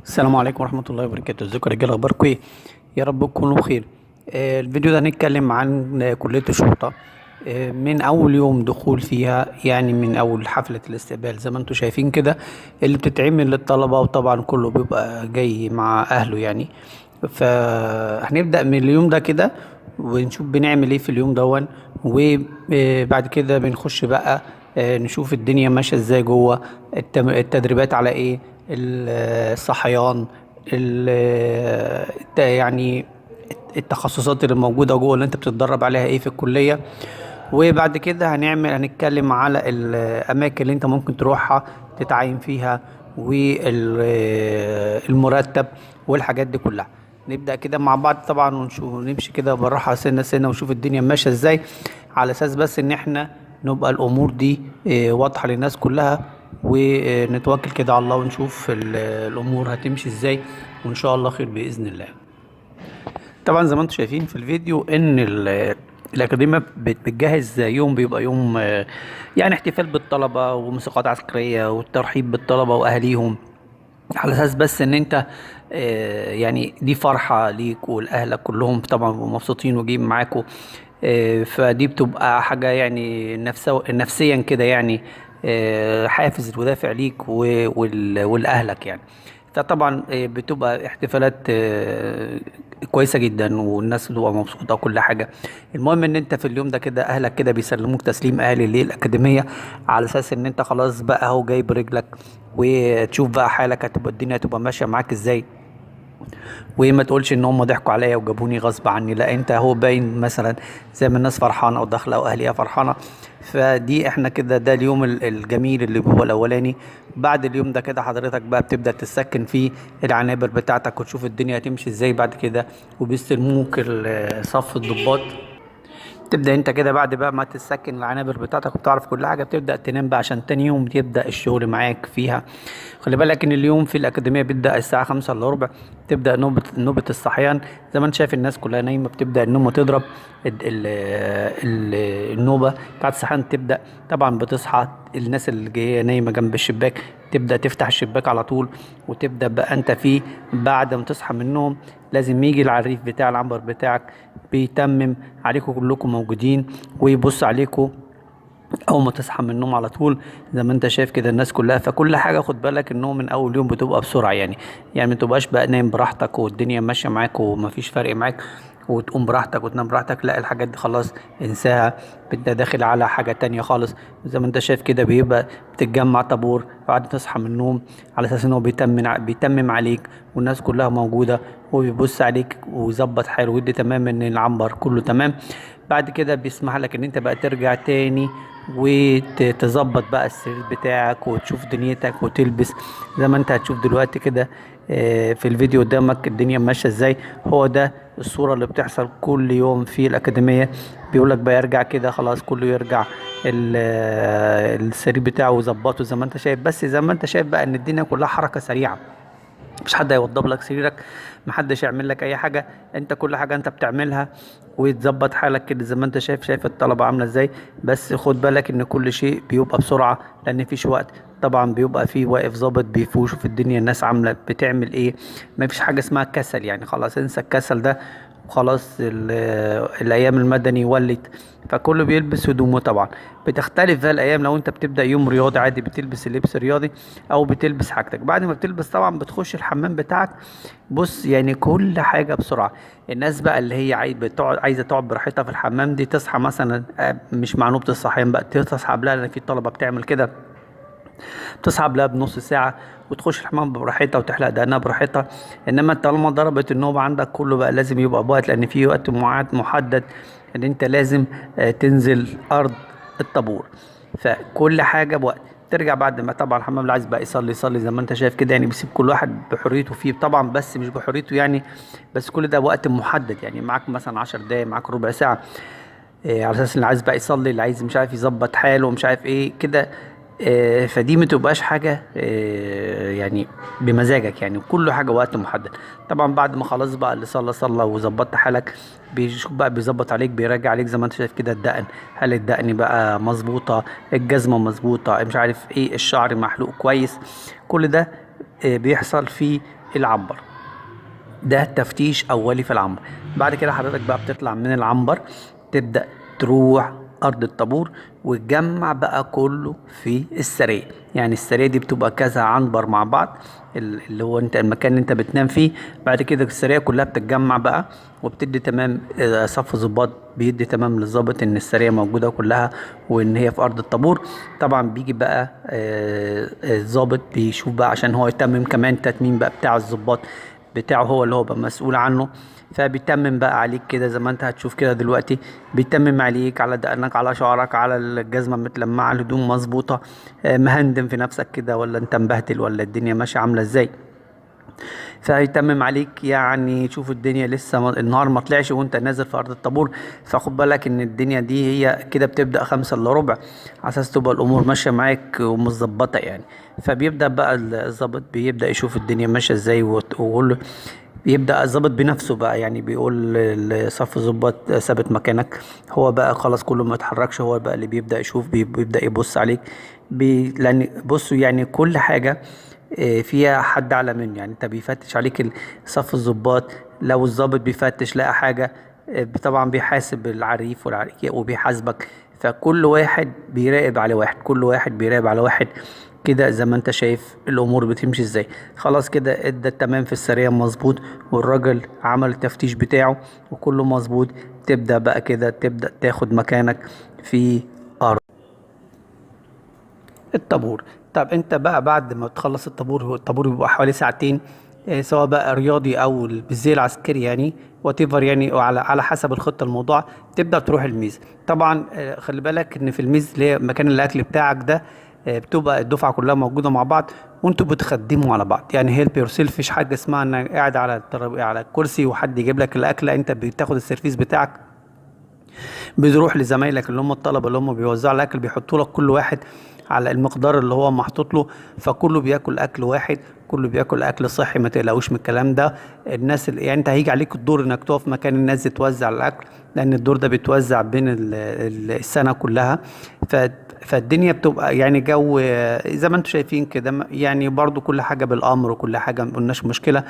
السلام عليكم ورحمة الله وبركاته. ازيكم يا رجالة، اخباركم ايه؟ يا رب تكونوا بخير. الفيديو ده هنتكلم عن كلية الشرطة. من اول يوم دخول فيها، يعني من اول حفلة الاستقبال زي ما انتم شايفين كده اللي بتتعمل للطلبة، وطبعا كله بيبقى جاي مع اهله يعني. فهنبدأ من اليوم ده كده ونشوف بنعمل ايه في اليوم دون. وبعد كده بنخش بقى نشوف الدنيا ماشية ازاي جوه. التدريبات على ايه؟ الصحيان، يعني التخصصات اللي موجودة جوه اللي انت بتتدرب عليها ايه في الكلية. وبعد كده هنتكلم على الأماكن اللي انت ممكن تروحها تتعين فيها، والمرتب والحاجات دي كلها. نبدأ كده مع بعض طبعا ونشوف، نمشي كده بالراحة سنة سنة ونشوف الدنيا ماشية ازاي، على أساس بس إن احنا نبقى الأمور دي واضحة للناس كلها. ونتوكل كده على الله ونشوف الأمور هتمشي ازاي، وإن شاء الله خير بإذن الله. طبعا زي ما انتم شايفين في الفيديو ان الأكاديمية بتجهز يوم، بيبقى يوم يعني احتفال بالطلبة وموسيقات عسكرية والترحيب بالطلبة وأهاليهم، على أساس بس إن أنت يعني دي فرحة ليك ولأهلك كلهم، طبعا بيبقوا مبسوطين وجايين معاكوا. فدي بتبقى حاجة يعني نفسيا كده يعني حافز ودافع ليك ولأهلك يعني. فطبعا بتبقى احتفالات كويسة جدا، والناس بتبقى مبسوطة وكل حاجة. المهم ان انت في اليوم ده كده اهلك كده بيسلموك تسليم اهلي للأكاديمية، على اساس ان انت خلاص بقى اهو جاي برجلك، وتشوف بقى حالك هتبقى الدنيا هتبقى ماشية معاك ازاي. وما تقولش ان هم ضحكوا عليا وجابوني غصب عني، لا انت هو باين مثلا زي ما الناس فرحانه او داخله واهليها فرحانه. فدي احنا كده ده اليوم الجميل اللي هو الاولاني. بعد اليوم ده كده حضرتك بقى بتبدا تسكن فيه العنابر بتاعتك، وتشوف الدنيا هتمشي ازاي بعد كده. وبيستلموك صف الضباط. تبدأ انت كده بعد بقى ما تسكن العنابر بتاعتك وبتعرف كل حاجة، بتبدأ تنام بقى عشان تاني يوم يبدأ الشغل معاك فيها. خلي بالك ان اليوم في الأكاديمية بيبدأ الساعة 5 إلا ربع، تبدأ نوبة الصحيان. زي ما انت شايف الناس كلها نايمة، بتبدأ النومة تضرب. النوبة بتاعت الصحيان تبدأ. طبعا بتصحى الناس اللي جاية نايمة جنب الشباك، تبدأ تفتح الشباك على طول، وتبدأ بقى انت فيه. بعد ما تصحى من النوم لازم يجي العريف بتاع العنبر بتاعك، بيتمم عليكم كلكم موجودين ويبص عليكم اول ما تصحى من النوم على طول. زي ما انت شايف كده الناس كلها، فكل حاجه خد بالك النوم من اول يوم بتبقى بسرعه يعني ما تبقاش بقى نايم براحتك والدنيا ماشيه معاك ومفيش فرق معاك، وتقوم براحتك وتنام براحتك. لا، الحاجات دي خلاص انساها، انت داخل على حاجه تانية خالص. زي ما انت شايف كده بيبقى بتتجمع طابور بعد ما تصحى من النوم، على اساس ان هو بيتمم عليك، والناس كلها موجوده، وبيبص عليك ويظبط حاله ويدي تمام ان العنبر كله تمام. بعد كده بيسمح لك ان انت بقى ترجع تاني وتظبط بقى السرير بتاعك وتشوف دنيتك وتلبس زي ما انت هتشوف دلوقتي كده في الفيديو قدامك الدنيا ماشية ازاي. هو ده الصورة اللي بتحصل كل يوم في الأكاديمية. بيقولك بقى يرجع كده خلاص، كله يرجع السرير بتاعه ويظبطه زي ما انت شايف. بس زي ما انت شايف بقى ان الدنيا كلها حركة سريعة، مش حد هيوضب لك سريرك، محدش يعمل لك اي حاجه، انت كل حاجه انت بتعملها وتظبط حالك كده زي ما انت شايف الطلبه عامله ازاي. بس خد بالك ان كل شيء بيبقى بسرعه، لان مفيش وقت. طبعا بيبقى فيه واقف ضابط بيفوش في الدنيا الناس عامله بتعمل ايه. مفيش حاجه اسمها كسل، يعني خلاص انسى الكسل ده. وخلاص الايام المدني ولت، فكله بيلبس هدومه. طبعا بتختلف بقى الايام، لو انت بتبدا يوم رياضي عادي بتلبس اللبس الرياضي، او بتلبس حاجتك. بعد ما بتلبس طبعا بتخش الحمام بتاعك. بص يعني كل حاجه بسرعه. الناس بقى اللي هي عايزه تقعد براحتها في الحمام دي تصحى مثلا مش مع نوبه الصحيان بقى، تصحى قبلها، لان في طلبه بتعمل كده، تصحى قبلها بنص ساعه وتخش الحمام براحتها وتحلق دقنها براحتها. انما طالما ضربت النوبه عندك كله بقى لازم يبقى بوقت، لان في وقت محدد ان انت لازم تنزل ارض الطابور. فكل حاجه بوقت. ترجع بعد ما طبعا الحمام اللي عايز بقى يصلي يصلي زي ما انت شايف كده، يعني بيسيب كل واحد بحريته فيه طبعا، بس مش بحريته يعني. بس كل ده وقت محدد، يعني معاك مثلا 10 دقايق، معاك ربع ساعة، على اساس اللي عايز بقى يصلي، اللي عايز مش عارف يظبط حاله ومش عارف ايه كده. فدي ما تبقاش حاجة يعني بمزاجك، يعني كل حاجة وقت محدد. طبعا بعد ما خلاص بقى اللي صلى صلى وظبطت حالك، بيشوف بقى بيظبط عليك، بيراجع عليك زي ما انت شايف كده الدقن، هل الدقن بقى مظبوطة، الجزمة مظبوطة، مش عارف ايه، الشعر محلوق كويس، كل ده بيحصل في العنبر. ده تفتيش اولي في العنبر. بعد كده حضرتك بقى بتطلع من العنبر، تبدأ تروح ارض الطابور وتجمع بقى كله في السرية. يعني السرية دي بتبقى كذا عنبر مع بعض، اللي هو انت المكان اللي انت بتنام فيه. بعد كده السرية كلها بتتجمع بقى وبتدي تمام. صف ضباط بيدي تمام للضابط ان السرية موجودة كلها وان هي في ارض الطابور. طبعا بيجي بقى الضابط بيشوف بقى عشان هو يتمم كمان تتميم بقى بتاع الضباط بتاعه، هو اللي هو بقى مسؤول عنه. فبيتمم بقى عليك كده زي ما انت هتشوف كده دلوقتي، بيتمم عليك على دقنك، على شعرك، على الجزمة متلمعة، الهدوم مظبوطة، مهندم في نفسك كده ولا انت مبهدل ولا الدنيا ماشية عاملة ازاي. فهيتمم عليك يعني تشوف الدنيا لسه النهار ما طلعش وانت نازل في ارض الطابور. فخد بالك ان الدنيا دي هي كده بتبدأ 5 الا ربع على اساس تبقى الامور ماشية معاك ومظبطة يعني. فبيبدأ بقى الضابط بيبدأ يشوف الدنيا ماشية ازاي ويقول له. بيبدأ الضابط بنفسه بقى يعني بيقول لصف الضباط ثابت مكانك. هو بقى خلاص كله ما يتحركش، هو بقى اللي بيبدأ يشوف بيبدأ يبص عليك. لأن بصوا يعني كل حاجة فيها حد أعلى منه. يعني أنت بيفتش عليك صف الضباط. لو الضابط بيفتش لقى حاجة طبعا بيحاسب العريف وبيحاسبك. فكل واحد بيراقب على واحد، كل واحد بيراقب على واحد كده زي ما انت شايف الامور بتمشي ازاي. خلاص كده ادى التمام في السريع مظبوط، والراجل عمل التفتيش بتاعه وكله مظبوط. تبدأ بقى كده تبدأ تاخد مكانك في ارض الطابور. طب انت بقى بعد ما تخلص الطابور، هو الطابور بيبقى حوالي ساعتين، سواء بقى رياضي او بالزي العسكري يعني واتيفر يعني، على حسب الخطه الموضوع. تبدا تروح الميز. طبعا خلي بالك ان في الميز اللي هي مكان الاكل بتاعك ده، بتبقى الدفعه كلها موجوده مع بعض وانتوا بتخدموا على بعض. يعني هيلب يور سيلف، مفيش حاجه اسمها انك قاعد على الكرسي وحد يجيب لك الاكل. لا، انت بتاخد السيرفيس بتاعك، بتروح لزمايلك اللي هم الطلبه اللي هم بيوزعوا الاكل، بيحطوا لك كل واحد على المقدار اللي هو محطوط له. فكله بياكل اكل واحد، كله بياكل اكل صحي، ما تقلقوش من الكلام ده. الناس يعني انت هيجي عليك الدور انك تقف مكان الناس دي توزع الاكل، لان الدور ده بيتوزع بين السنه كلها. ف فالدنيا بتبقى يعني جو زي ما انتم شايفين كده يعني. برضو كل حاجه بالامر وكل حاجه ما قلناش مشكله.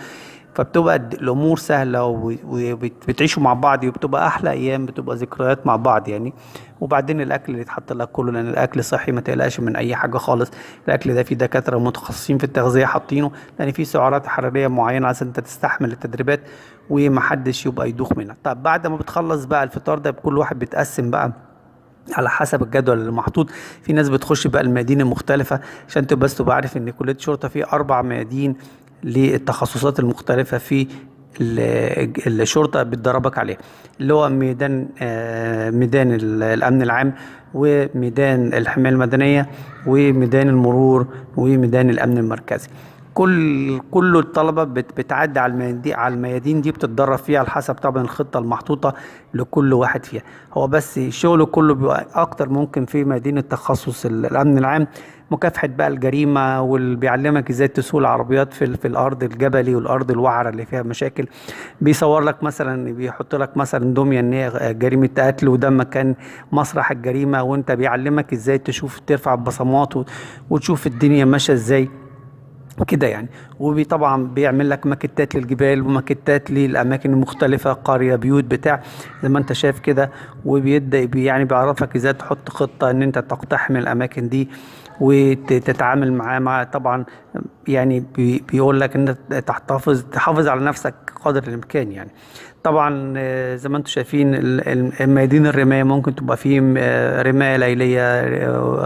فبتبقى الامور سهله وبتعيشوا مع بعض وبتبقى احلى ايام، بتبقى ذكريات مع بعض يعني. وبعدين الاكل اللي يتحط لك كله، لان الاكل صحي ما تقلقش من اي حاجه خالص. الاكل ده فيه دكاتره متخصصين في التغذيه حاطينه، لان فيه سعرات حراريه معينه عشان انت تستحمل التدريبات ومحدش يبقى يدوخ منها. طب بعد ما بتخلص بقى الفطار ده، كل واحد بيتقسم بقى على حسب الجدول اللي محطوط. في ناس بتخش بقى الميادين المختلفة، عشان تبقى بس تبقى عارف ان كلية الشرطة فيه 4 ميادين للتخصصات المختلفة في الشرطة بتدربك عليها. اللي هو ميدان ميدان الأمن العام، وميدان الحماية المدنية، وميدان المرور، وميدان الأمن المركزي. كل الطلبة بتعدي على الميادين دي، بتتدرب فيها على حسب طبعا الخطة المحطوطة لكل واحد فيها. هو بس شغله كله بيبقى أكتر ممكن في مدينة تخصص الأمن العام، مكافحة بقى الجريمة، واللي بيعلمك ازاي تسوق العربيات في الأرض الجبلي والأرض الوعرة اللي فيها مشاكل. بيصور لك مثلا، بيحط لك مثلا دمية ان هي جريمة قتل وده مكان مسرح الجريمة، وانت بيعلمك ازاي تشوف ترفع البصمات وتشوف الدنيا ماشية ازاي كده يعني. وطبعا بيعمل لك ماكيتات للجبال وماكيتات للاماكن المختلفه، قريه، بيوت، بتاع زي ما انت شايف كده. وبيبدا يعني بيعرفك ازاي تحط خطه ان انت تقتحم الاماكن دي وتتعامل معاه مع طبعا. يعني بيقول لك ان انت تحافظ على نفسك قدر الامكان يعني. طبعا زي ما انتم شايفين الميادين الرمايه ممكن تبقى فيه رمايه ليليه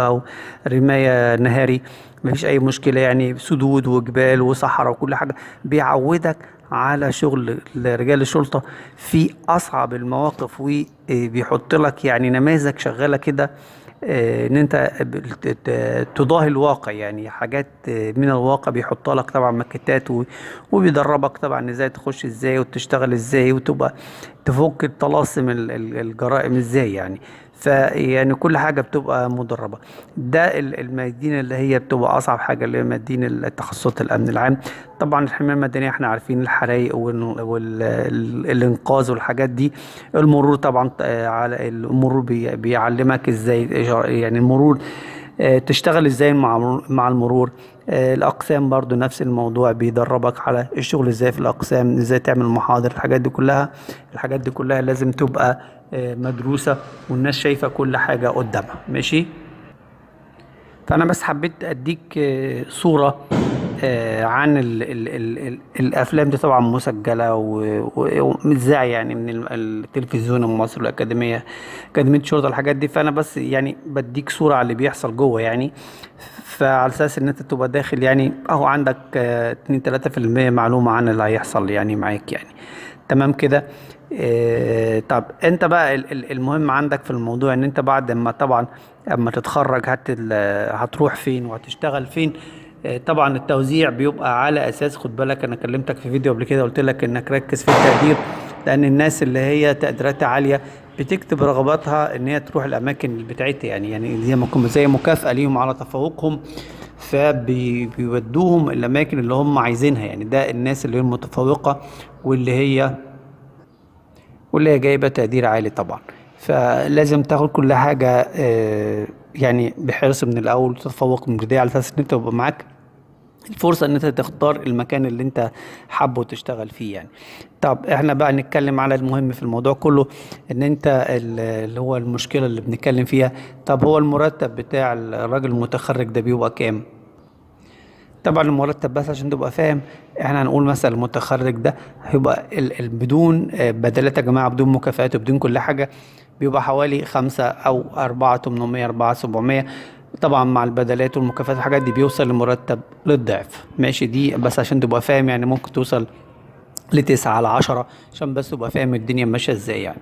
او رمايه نهاري، مفيش اي مشكله يعني. سدود وجبال وصحراء وكل حاجه، بيعودك على شغل رجال الشرطه في اصعب المواقف، وبيحط لك يعني نماذج شغاله كده ان انت تضاهي الواقع يعني. حاجات من الواقع بيحط لك طبعا ماكيتات وبيدربك طبعا ازاي تخش ازاي وتشتغل ازاي وتبقى تفك الطلاسم الجرائم ازاي يعني. فيعني كل حاجة بتبقى مدربة. ده المدينة اللي هي بتبقى أصعب حاجة، اللي هي مدينة التخصصات الأمن العام. طبعا الحماية المدنية احنا عارفين الحرايق والإنقاذ والحاجات دي. المرور طبعا على المرور بيعلمك ازاي يعني المرور تشتغل ازاي مع المرور. الأقسام برضو نفس الموضوع، بيدربك على الشغل ازاي في الأقسام، ازاي تعمل محاضر. الحاجات دي كلها لازم تبقى مدروسة والناس شايفة كل حاجة قدامها. ماشي. فأنا بس حبيت أديك صورة عن ال الأفلام دي، طبعا مسجلة ومتذاعة يعني من التلفزيون المصري والأكاديمية، أكاديمية شرطة، الحاجات دي. فأنا بس يعني بديك صورة على اللي بيحصل جوه يعني، فعلى أساس إن أنت تبقى داخل يعني أهو عندك 2-3% معلومة عن اللي هيحصل يعني معاك يعني. تمام كده. طب انت بقى المهم عندك في الموضوع ان انت بعد ما طبعا اما تتخرج هتروح فين وهتشتغل فين. طبعا التوزيع بيبقى على اساس، خد بالك انا كلمتك في فيديو قبل كده قلت لك انك ركز في التقدير، لان الناس اللي هي تقديراتها عالية بتكتب رغباتها ان هي تروح الاماكن بتاعتها يعني زي مكافأة ليهم على تفوقهم، فبيودوهم الاماكن اللي هم عايزينها يعني. ده الناس اللي هي المتفوقة واللي هي جايبة تقدير عالي طبعا. فلازم تاخد كل حاجة يعني بحرص من الأول وتتفوق من البداية، على أساس إن أنت يبقى معاك الفرصة إن أنت تختار المكان اللي أنت حابه تشتغل فيه يعني. طب إحنا بقى نتكلم على المهم في الموضوع كله، إن أنت اللي هو المشكلة اللي بنتكلم فيها. طب هو المرتب بتاع الراجل المتخرج ده بيبقى كام؟ طبعا المرتب بس عشان تبقى فاهم، احنا هنقول مثلا المتخرج ده هيبقى بدون بدلات يا جماعة، بدون مكافآت وبدون كل حاجة، بيبقى حوالي 5 أو 4,800 4,700. طبعا مع البدلات والمكافآت والحاجات دي بيوصل لمرتب للضعف. ماشي، دي بس عشان تبقى فاهم يعني، ممكن توصل ل9 ل10، عشان بس تبقى فاهم الدنيا ماشية ازاي يعني.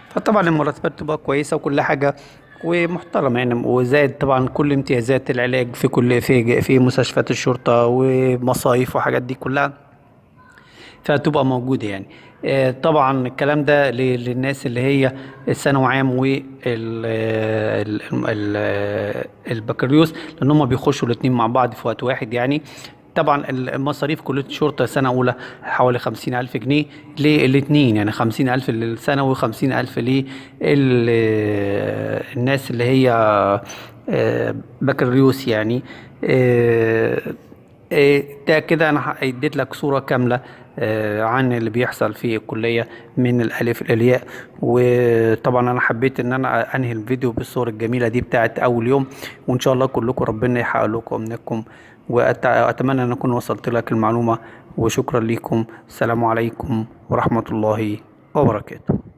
فطبعا المرتبات تبقى كويسة وكل حاجة ومحترمة يعني، وزائد طبعا كل امتيازات العلاج في كل في مستشفيات الشرطة ومصايف وحاجات دي كلها، فتبقى موجودة يعني. طبعا الكلام ده للناس اللي هي الثانوي عام والبكالوريوس، لان هم بيخشوا الاتنين مع بعض في وقت واحد يعني. طبعا المصاريف كلية الشرطة سنة أولى حوالي 50,000 جنيه للاتنين يعني، 50,000 للثانوي و50,000 للناس اللي هي بكالوريوس يعني. آه، ده كده انا اديت لك صورة كاملة عن اللي بيحصل في الكلية من الالف الى الياء. وطبعا انا حبيت ان انا انهي الفيديو بالصورة الجميلة دي بتاعت اول يوم، وان شاء الله كلكم ربنا يحقق لكم امنياتكم، واتمنى ان اكون وصلت لك المعلومة. وشكرا لكم، السلام عليكم ورحمة الله وبركاته.